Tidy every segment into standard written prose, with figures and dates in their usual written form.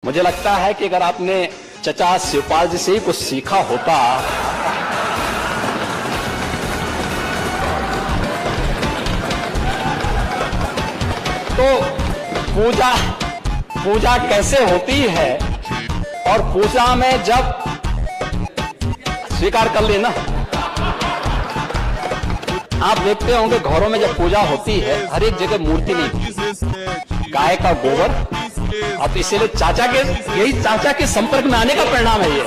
मुझे लगता है कि अगर आपने चचा शिवपाल जी से ही कुछ सीखा होता तो पूजा कैसे होती है, और पूजा में जब स्वीकार कर लेना, आप देखते होंगे घरों में जब पूजा होती है हर एक जगह मूर्ति नहीं होती, गाय का गोबर। अब इसीलिए चाचा के संपर्क में आने का परिणाम है ये।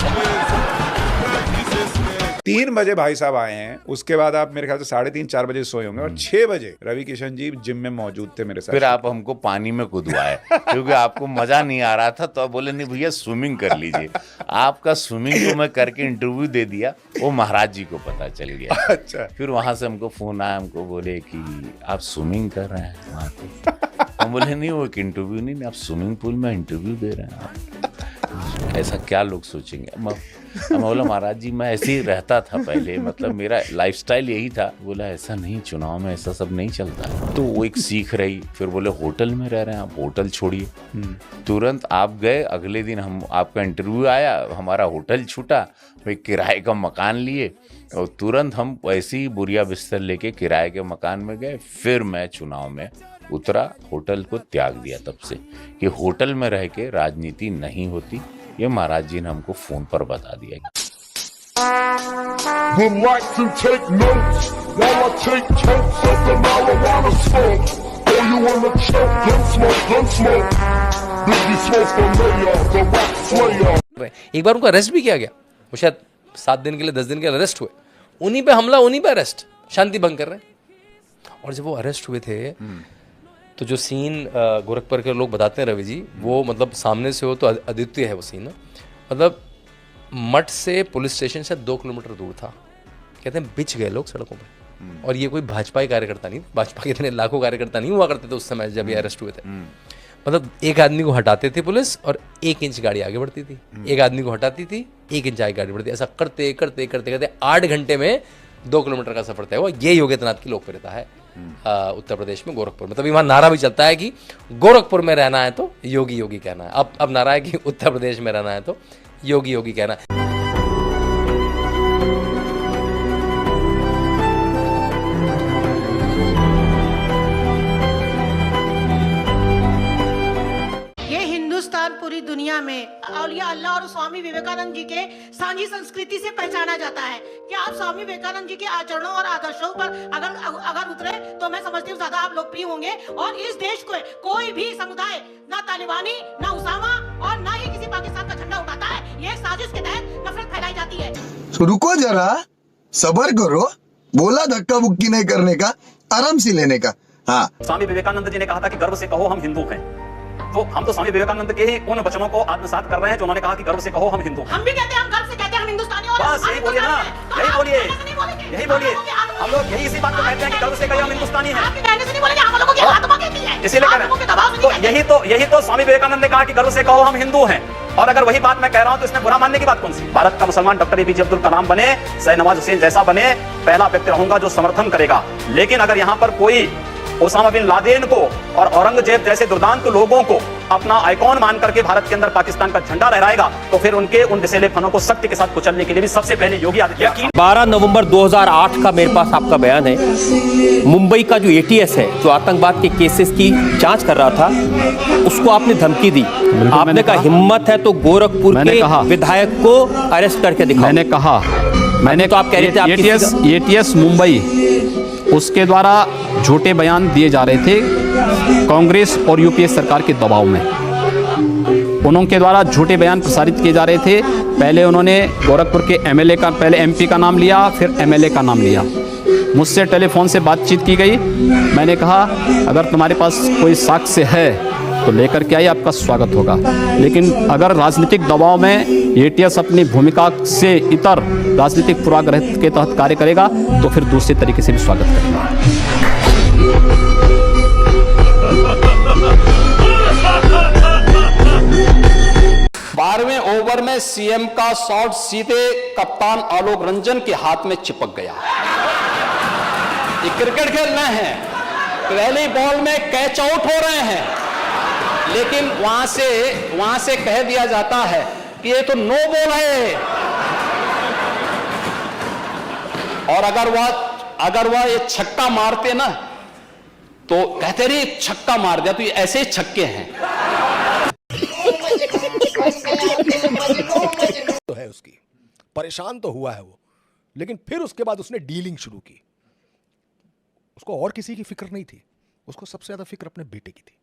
3 बजे भाई साहब आए हैं, उसके बाद आप मेरे ख्याल से 3:30-4 बजे सोए होंगे, और 6 बजे रवि किशन जी जिम में मौजूद थे मेरे साथ। फिर आप हमको पानी में कूदवाए क्योंकि आपको मजा नहीं आ रहा था, तो आप बोले नहीं भैया स्विमिंग कर लीजिए। आपका स्विमिंग को मैं करके इंटरव्यू दे दिया, वो महाराज जी को पता चल गया। अच्छा। फिर वहां से हमको फोन आया, हमको बोले कि आप स्विमिंग कर रहे हैं वहाँ पे। हम बोले नहीं, वो एक इंटरव्यू नहीं, आप स्विमिंग पूल में इंटरव्यू दे रहे हैं, आप ऐसा क्या लोग सोचेंगे। मैं बोला महाराज जी मैं ऐसे ही रहता था पहले, मतलब मेरा लाइफस्टाइल यही था। बोला ऐसा नहीं, चुनाव में ऐसा सब नहीं चलता है। तो वो एक सीख रही। फिर बोले होटल में रह रहे हैं आप, होटल छोड़िए। तुरंत आप गए, अगले दिन हम आपका इंटरव्यू आया, हमारा होटल छूटा, भाई किराए का मकान लिए, और तुरंत हम ऐसे ही बुरिया बिस्तर लेके किराए के मकान में गए। फिर मैं चुनाव में उतरा, होटल को त्याग दिया तब से कि होटल में रह के राजनीति नहीं होती। ये महाराज जी ने हमको फोन पर बता दिया। एक बार उनका अरेस्ट भी किया गया, वो शायद 7 दिन के लिए 10 दिन के लिए अरेस्ट हुए। उन्हीं पे हमला, उन्हीं पे अरेस्ट, शांति भंग कर रहे हैं। और जब वो अरेस्ट हुए थे तो जो सीन गोरखपुर के लोग बताते हैं रवि जी, वो मतलब सामने से हो तो अद्वितीय है वो सीन। मतलब मठ से पुलिस स्टेशन से 2 किलोमीटर दूर था। कहते हैं बिछ गए लोग सड़कों पे। और ये कोई भाजपा के कार्यकर्ता नहीं, भाजपा के इतने लाखों कार्यकर्ता नहीं हुआ करते थे उस समय जब ये अरेस्ट हुए थे। मतलब एक आदमी को हटाते थे पुलिस और 1 इंच गाड़ी आगे बढ़ती थी, एक आदमी को हटाती थी, 1 इंच आगे गाड़ी बढ़ती, ऐसा करते करते करते करते 8 घंटे में 2 किलोमीटर का सफर तय हुआ। ये योगी आदित्यनाथ की लोकप्रियता है उत्तर प्रदेश में, गोरखपुर में। तभी वहां नारा भी चलता है कि गोरखपुर में रहना है तो योगी योगी कहना है। अब नारा है कि उत्तर प्रदेश में रहना है तो योगी योगी कहना है। पूरी दुनिया में औलिया अल्लाह और स्वामी विवेकानंद जी के सांझी संस्कृति से पहचाना जाता है। कि आप स्वामी विवेकानंद जी के आचरणों और आदर्शों पर अगर उतरे तो मैं समझती हूँ ज्यादा आप लोकप्रिय होंगे। और इस देश को कोई भी समुदाय, ना तालिबानी, ना उसामा और ना ही किसी पाकिस्तान का झंडा उठाता है। ये साजिश के तहत नफरत फैलाई जाती है। तो रुको जरा, सब्र करो। बोला धक्का मुक्की नहीं करने का, आराम से लेने का। हाँ, स्वामी विवेकानंद जी ने कहा था कि गर्व से कहो हम हिंदू हैं। तो हम तो स्वामी विवेकानंद के ही उन वचनों को आत्मसात कर रहे हैं जो उन्होंने कहा कि गर्व से कहो हम हिंदू। हम भी कहते हैं, हम गर्व से कहते हैं हम हिंदुस्तानी। और बस यही बोलिए ना, यही बोलिए, यही बोलिए। हम लोग यही इसी बात को कहते हैं कि गर्व से कहो हम हिंदुस्तानी हैं। आपके कहने से नहीं बोलेंगे, हम लोगों की आत्मा कहती है। इसीलिए कह रहे हैं, तो यही तो स्वामी विवेकानंद ने कहा कि गर्व से कहो हम हिंदू हैं। और अगर वही बात मैं कह रहा हूं तो इसमें बुरा मानने की बात कौन सी। भारत का मुसलमान डॉक्टर एपीजे अब्दुल कलाम बने, शाहनवाज हुसैन जैसा बने, पहला व्यक्ति रहूंगा जो समर्थन करेगा। लेकिन अगर यहाँ पर कोई ओसामा बिन लादेन को और औरंगजेब जैसे दुर्दांत लोगों को अपना आइकॉन मान करके भारत के अंदर पाकिस्तान का झंडा लहराएगा, तो फिर उनके उन विषैले फनों को सख्ती के साथ कुचलने के लिए भी सबसे पहले योगी आदित्यनाथ। 12 नवंबर 2008 का मेरे पास आपका बयान है। मुंबई का जो एटीएस है, जो आतंकवाद के केसेस की जांच कर रहा था, उसको आपने धमकी दी। आपने कहा हिम्मत है तो गोरखपुर के विधायक को अरेस्ट करके दिखाओ। मैंने कहा, तो आप कह रहे थे एटीएस मुंबई, उसके द्वारा झूठे बयान दिए जा रहे थे कांग्रेस और यूपीए सरकार के दबाव में। उनके द्वारा झूठे बयान प्रसारित किए जा रहे थे। पहले उन्होंने गोरखपुर के एमएलए का, पहले एमपी का नाम लिया, फिर एमएलए का नाम लिया। मुझसे टेलीफोन से बातचीत की गई। मैंने कहा अगर तुम्हारे पास कोई साक्ष्य है तो लेकर के आइए, आपका स्वागत होगा। लेकिन अगर राजनीतिक दबाव में एटीएस अपनी भूमिका से इतर राजनीतिक पूर्वाग्रह के तहत कार्य करेगा तो फिर दूसरे तरीके से भी स्वागत करेगा। 12वें ओवर में सीएम का शॉट सीधे कप्तान आलोक रंजन के हाथ में चिपक गया। ये क्रिकेट खेल रहे हैं, पहली बॉल में कैच आउट हो रहे हैं, लेकिन वहां से कह दिया जाता है कि ये तो नो बॉल है, और अगर वह ये छक्का मारते ना तो कहते रहे छक्का मार दिया, तो ये ऐसे ही छक्के हैं। तो है उसकी, परेशान तो हुआ है वो, लेकिन फिर उसके बाद उसने डीलिंग शुरू की। उसको और किसी की फिक्र नहीं थी, उसको सबसे ज्यादा फिक्र अपने बेटे की थी।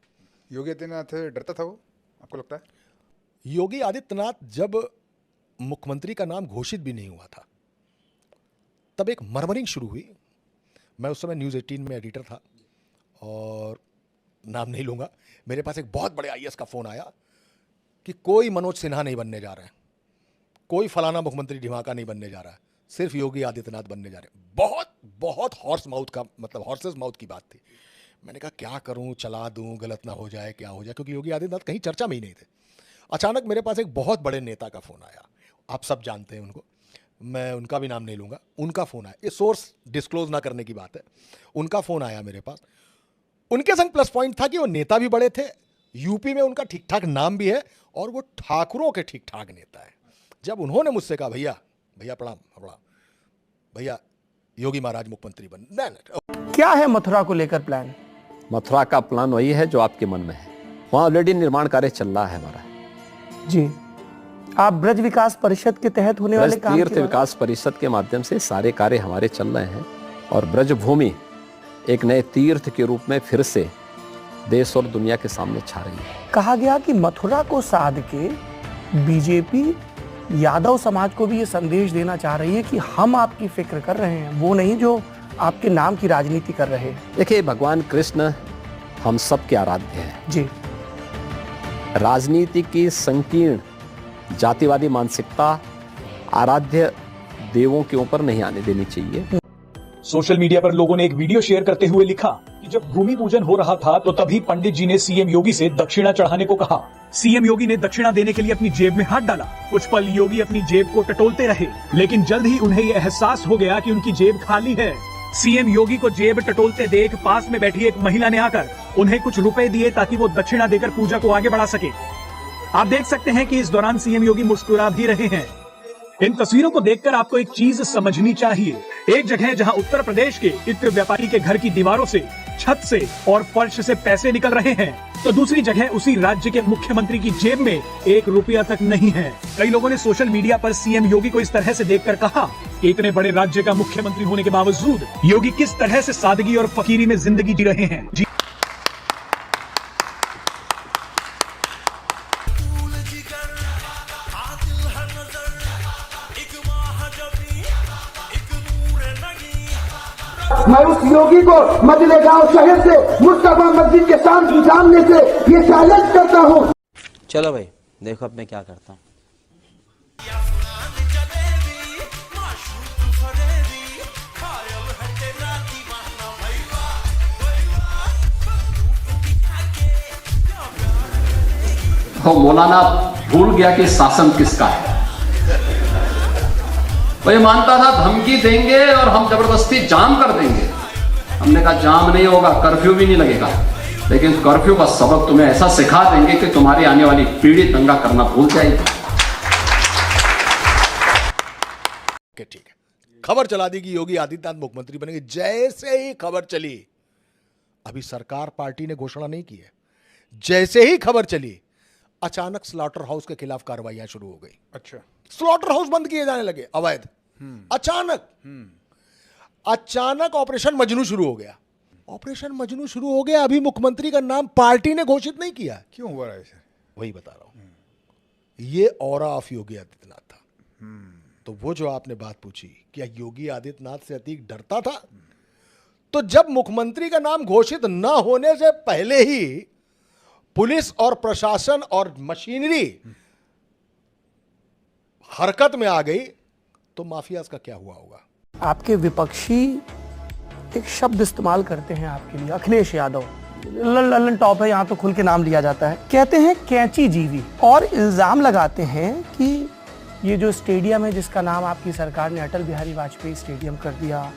योगी आदित्यनाथ डरता था वो, आपको लगता है? योगी आदित्यनाथ जब मुख्यमंत्री का नाम घोषित भी नहीं हुआ था, तब एक मरमरिंग शुरू हुई। मैं उस समय न्यूज़ 18 में एडिटर था, और नाम नहीं लूंगा, मेरे पास एक बहुत बड़े आईएएस का फोन आया कि कोई मनोज सिन्हा नहीं बनने जा रहा है, कोई फलाना मुख्यमंत्री ढिमाका नहीं बनने जा रहा है, सिर्फ योगी आदित्यनाथ बनने जा रहे हैं। बहुत बहुत हॉर्स माउथ का, मतलब हॉर्सेस माउथ की बात थी। मैंने कहा क्या करूं, चला दूं, गलत ना हो जाए, क्या हो जाए, क्योंकि योगी आदित्यनाथ कहीं चर्चा में ही नहीं थे। अचानक मेरे पास एक बहुत बड़े नेता का फ़ोन आया, आप सब जानते हैं उनको, मैं उनका भी नाम नहीं लूँगा। उनका फ़ोन आया, ये सोर्स डिस्क्लोज ना करने की बात है, उनका फ़ोन आया मेरे पास। उनके संग प्लस पॉइंट था कि वो नेता भी बड़े थे, यूपी में उनका ठीक ठाक नाम भी है, और वो ठाकुरों के ठीक ठाक नेता है। जब उन्होंने मुझसे कहा भैया प्रणाम, भैया योगी महाराज मुख्यमंत्री बन, क्या है मथुरा को लेकर प्लान? मथुरा का प्लान वही है जो आपके मन में है। वहाँ ऑलरेडी निर्माण कार्य चल रहा है हमारा। जी, आप ब्रज विकास परिषद के तहत होने वाले काम तीर्थ विकास परिषद के माध्यम से सारे कार्य हमारे चल रहे हैं, और ब्रज भूमि एक नए तीर्थ के रूप में फिर से देश और दुनिया के सामने छा रही है। कहा गया कि मथुरा को साध के बीजेपी यादव समाज को भी ये संदेश देना चाह रही है कि हम आपकी फिक्र कर रहे हैं, वो नहीं जो आपके नाम की राजनीति कर रहे हैं। देखिए, भगवान कृष्ण हम सब के आराध्य हैं जी। राजनीति की संकीर्ण जातिवादी मानसिकता आराध्य देवों के ऊपर नहीं आने देनी चाहिए। सोशल मीडिया पर लोगों ने एक वीडियो शेयर करते हुए लिखा कि जब भूमि पूजन हो रहा था तो तभी पंडित जी ने सीएम योगी से दक्षिणा चढ़ाने को कहा। सीएम योगी ने दक्षिणा देने के लिए अपनी जेब में हाथ डाला। कुछ पल योगी अपनी जेब को टटोलते रहे, लेकिन जल्द ही उन्हें यह एहसास हो गया कि उनकी जेब खाली है। सीएम योगी को जेब टटोलते देख पास में बैठी एक महिला ने आकर उन्हें कुछ रुपए दिए ताकि वो दक्षिणा देकर पूजा को आगे बढ़ा सके। आप देख सकते हैं कि इस दौरान सीएम योगी मुस्कुरा भी रहे हैं। इन तस्वीरों को देखकर आपको एक चीज समझनी चाहिए। एक जगह जहां उत्तर प्रदेश के इत्र व्यापारी के घर की दीवारों से, छत से और फर्श से पैसे निकल रहे हैं, तो दूसरी जगह उसी राज्य के मुख्यमंत्री की जेब में 1 रुपया तक नहीं है। कई लोगों ने सोशल मीडिया पर सीएम योगी को इस तरह से देखकर कहा कि इतने बड़े राज्य का मुख्यमंत्री होने के बावजूद योगी किस तरह से सादगी और फकीरी में जिंदगी जी रहे हैं। मैं उस योगी को मदीना गांव शहर से मुस्तफा मस्जिद के सामने से ये चैलेंज करता हूँ। चलो भाई देखो अब मैं क्या करता हूँ। तो मौलाना भूल गया कि शासन किसका है। वो ये मानता था धमकी देंगे और हम जबरदस्ती जाम कर देंगे। हमने कहा जाम नहीं होगा, कर्फ्यू भी नहीं लगेगा, लेकिन कर्फ्यू का सबक तुम्हें ऐसा सिखा देंगे कि तुम्हारी आने वाली पीढ़ी दंगा करना भूल जाएगी। ठीक है, खबर चला दी कि योगी आदित्यनाथ मुख्यमंत्री बनेंगे। जैसे ही खबर चली, अभी सरकार पार्टी ने घोषणा नहीं की है, जैसे ही खबर चली अचानक स्लॉटर हाउस के खिलाफ कार्रवाइयां शुरू हो गई। अच्छा, स्लॉटर हाउस बंद किए जाने लगे अवैध। अचानक ऑपरेशन मजनू शुरू हो गया। ऑपरेशन मजनू शुरू हो गया, अभी मुख्यमंत्री का नाम पार्टी ने घोषित नहीं किया। क्यों हुआ है ऐसे? वही बता रहा हूं, ये ऑरा ऑफ योगी आदित्यनाथ था। तो वो जो आपने बात पूछी, क्या योगी आदित्यनाथ से अतीक डरता था? तो जब मुख्यमंत्री का नाम घोषित न होने से पहले ही पुलिस और प्रशासन और मशीनरी हरकत में आ गई, तो माफियाज का क्या हुआ होगा? आपके विपक्षी एक शब्द इस्तेमाल करते हैं आपके लिए, अखिलेश यादव, ललन टॉप है, यहां तो खुल के नाम लिया जाता है, कहते हैं कैंची जीवी, और इल्जाम लगाते हैं कि ये जो स्टेडियम है जिसका नाम आपकी सरकार ने अटल बिहारी वाजपेयी स्टेडियम कर दिया,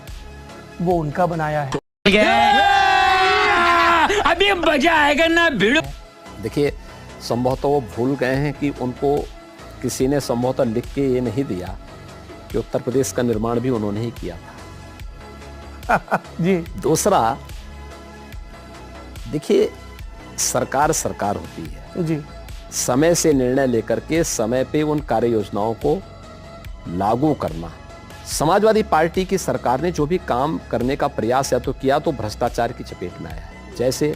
वो उनका बनाया है। अभी मजा आएगा ना भिड़ो। देखिए, संभवतः वो भूल गए हैं कि उनको किसी ने संभवतः लिख के ये नहीं दिया कि उत्तर प्रदेश का निर्माण भी उन्होंने ही किया था। जी। दूसरा, देखिए, सरकार सरकार होती है जी। समय से निर्णय लेकर के समय पे उन कार्य योजनाओं को लागू करना। समाजवादी पार्टी की सरकार ने जो भी काम करने का प्रयास या तो किया तो भ्रष्टाचार की चपेट में आया है। जैसे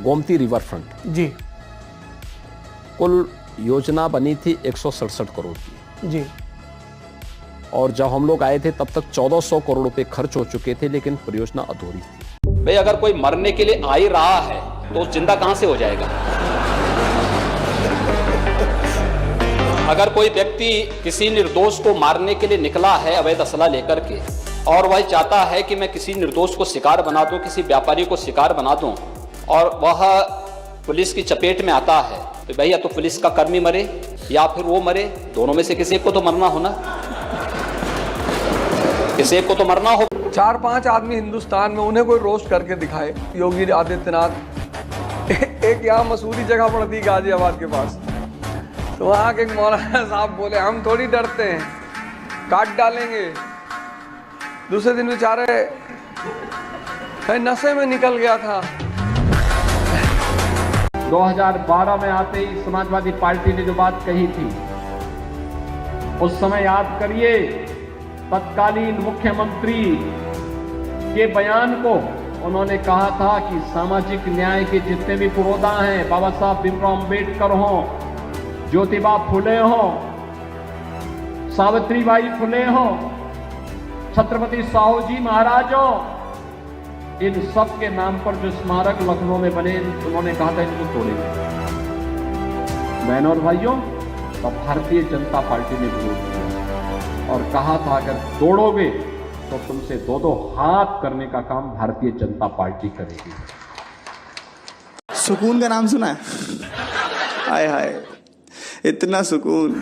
गोमती रिवर फ्रंट, जी कुल योजना बनी थी 167 करोड़ की, जी, और जब हम लोग आए थे तब तक 1400 करोड़ रुपए खर्च हो चुके थे, लेकिन परियोजना अधूरी थी। भाई अगर कोई मरने के लिए आ ही रहा है तो जिंदा कहां से हो जाएगा? अगर कोई व्यक्ति किसी निर्दोष को मारने के लिए निकला है अवैध असला लेकर के, और वह चाहता है कि मैं किसी निर्दोष को शिकार बना दूं, किसी व्यापारी को शिकार बना दूं, और वह पुलिस की चपेट में आता है, तो भाई या तो पुलिस का कर्मी मरे या फिर वो मरे, दोनों में से किसी एक को तो मरना हो ना, किसी एक को तो मरना हो। 4-5 आदमी हिंदुस्तान में, उन्हें कोई रोस्ट करके दिखाए योगी आदित्यनाथ। एक यहाँ मसूरी जगह पड़ती गाजियाबाद के पास, तो वहाँ के एक मौलाना साहब बोले हम थोड़ी डरते हैं, काट डालेंगे। दूसरे दिन बेचारे नशे में निकल गया था। 2012 में आते ही समाजवादी पार्टी ने जो बात कही थी, उस समय याद करिए तत्कालीन मुख्यमंत्री के बयान को। उन्होंने कहा था कि सामाजिक न्याय के जितने भी पुरोधा हैं, बाबा साहब भीमराव अम्बेडकर हों, ज्योतिबा फुले हों, सावित्रीबाई फुले हों, छत्रपति साहू जी महाराज हों, इन सब के नाम पर जो स्मारक लखनऊ में बने, उन्होंने कहा था इनको तोड़ेंगे। बहनों और भाइयों, तब भारतीय जनता पार्टी ने विरोध किया और कहा था अगर तोड़ोगे तो तुमसे 2-2 हाथ करने का काम भारतीय जनता पार्टी करेगी। सुकून का नाम सुना है? हाय हाय, इतना सुकून।